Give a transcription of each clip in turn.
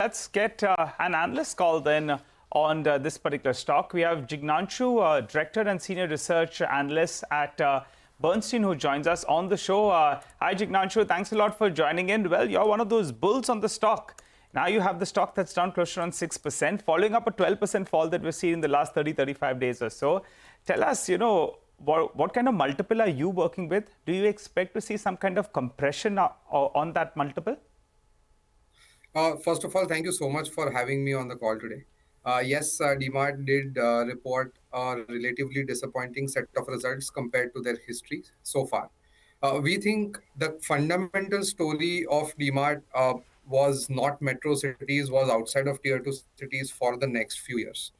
Let's get an analyst call then on this particular stock. We have Jignanshu, Director and Senior Research Analyst at Bernstein, who joins us on the show. Hi, Jignanshu. Thanks a lot for joining in. Well, you're one of those bulls on the stock. Now you have the stock that's down close to around 6%, following up a 12% fall that we've seen in the last 35 days or so. Tell us, what kind of multiple are you working with? Do you expect to see some kind of compression on that multiple? First of all, thank you so much for having me on the call today. Yes, DMart did report a relatively disappointing set of results compared to their history so far. We think the fundamental story of DMart was not metro cities, was outside of tier 2 cities for the next few years.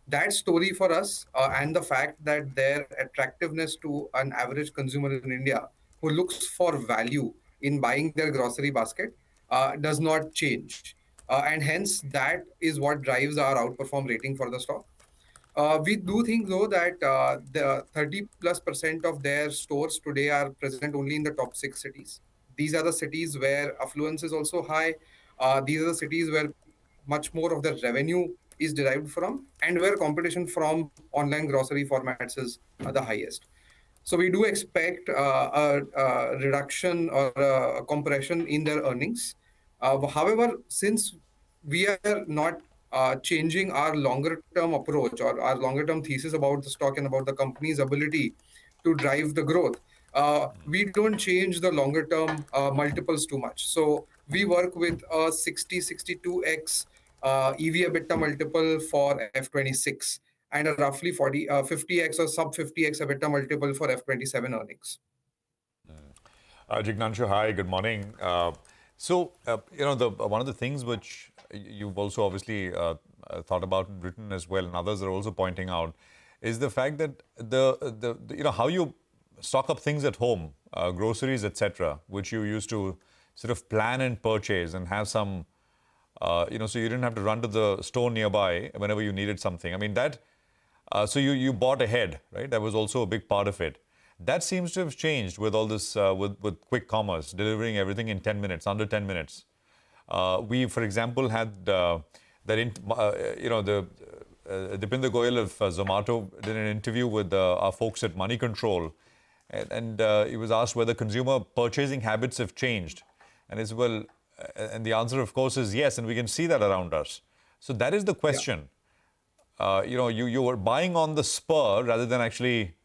That story for us and the fact that their attractiveness to an average consumer in India who looks for value in buying their grocery basket does not change. And hence, that is what drives our outperform rating for the stock. We do think, though, that the 30+% of their stores today are present only in the top 6 cities. These are the cities where affluence is also high. These are the cities where much more of the revenue is derived from and where competition from online grocery formats is the highest. So we do expect a reduction or a compression in their earnings. However, since we are not changing our longer-term approach or our longer-term thesis about the stock and about the company's ability to drive the growth, we don't change the longer-term multiples too much. So we work with a 62x EV EBITDA multiple for F26 and a roughly 50x or sub 50x EBITDA multiple for F27 earnings. Jignanshu, hi, good morning. One of the things which you've also obviously thought about and written as well, and others are also pointing out, is the fact that how you stock up things at home, groceries, etc., which you used to sort of plan and purchase and have some, so you didn't have to run to the store nearby whenever you needed something. I mean that. So you bought ahead, right? That was also a big part of it. That seems to have changed with all this, with quick commerce, delivering everything in 10 minutes, under 10 minutes. We, for example, had Dipinder Goyal of Zomato did an interview with our folks at Money Control, and he was asked whether consumer purchasing habits have changed. And as well, and the answer, of course, is yes, and we can see that around us. So that is the question. Yeah. You were buying on the spur rather than actually,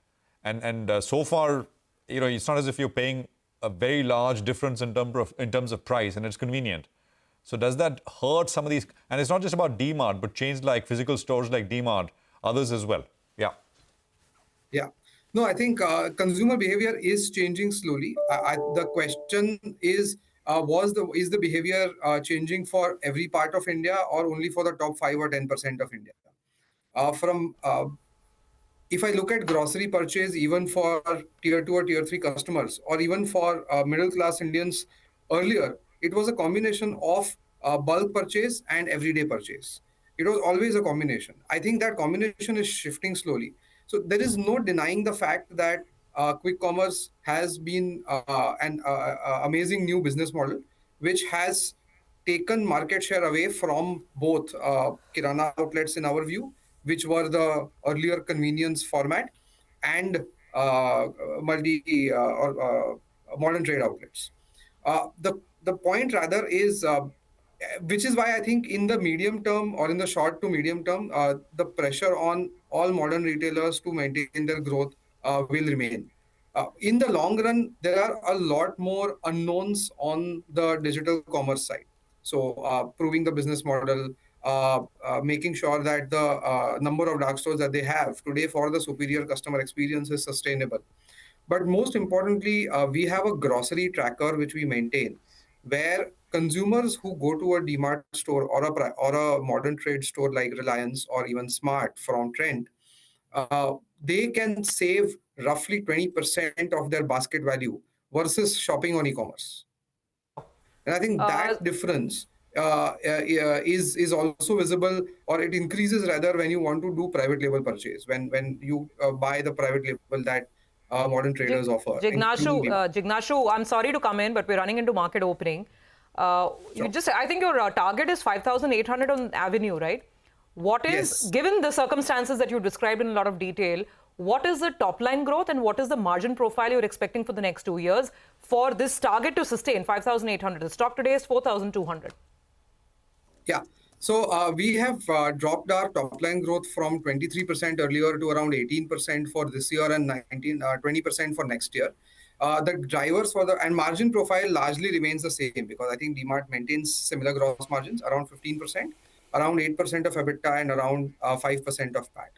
and so far, it's not as if you're paying a very large difference in terms of price, and it's convenient. So does that hurt some of these? And it's not just about DMart, but chains like physical stores like DMart, others as well. Yeah. Yeah. No, I think consumer behavior is changing slowly. The question is, is the behavior changing for every part of India or only for the top 5 or 10% of India? If I look at grocery purchase, even for tier 2 or tier 3 customers, or even for middle class Indians earlier, it was a combination of bulk purchase and everyday purchase. It was always a combination. I think that combination is shifting slowly. So there is no denying the fact that quick commerce has been an amazing new business model, which has taken market share away from both Kirana outlets in our view, which were the earlier convenience format, and modern trade outlets. The point rather is, which is why I think in the medium term or in the short to medium term, the pressure on all modern retailers to maintain their growth will remain. In the long run, there are a lot more unknowns on the digital commerce side. So proving the business model, making sure that the number of dark stores that they have today for the superior customer experience is sustainable. But most importantly, we have a grocery tracker which we maintain, where consumers who go to a DMart store or a modern trade store like Reliance or even Smart from Trent, they can save roughly 20% of their basket value versus shopping on e-commerce. And I think that difference is also visible, or it increases rather when you want to do private label purchase, when you buy the private label that modern traders offer. Jignanshu, I'm sorry to come in, but we're running into market opening. I think your target is 5,800 on Avenue, right? What is, Yes. given the circumstances that you described in a lot of detail, what is the top line growth and what is the margin profile you're expecting for the next 2 years for this target to sustain 5,800? The stock today is 4,200. Yeah. So we have dropped our top line growth from 23% earlier to around 18% for this year and 20% for next year. The drivers for the and margin profile largely remains the same because I think DMart maintains similar gross margins around 15%, around 8% of EBITDA and around 5% of PAT.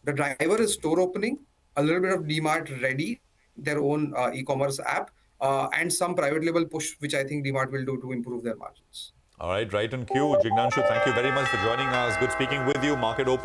The driver is store opening, a little bit of DMart Ready, their own e-commerce app, and some private label push, which I think DMart will do to improve their margins. All right, right on cue. Jignanshu, thank you very much for joining us. Good speaking with you. Market open.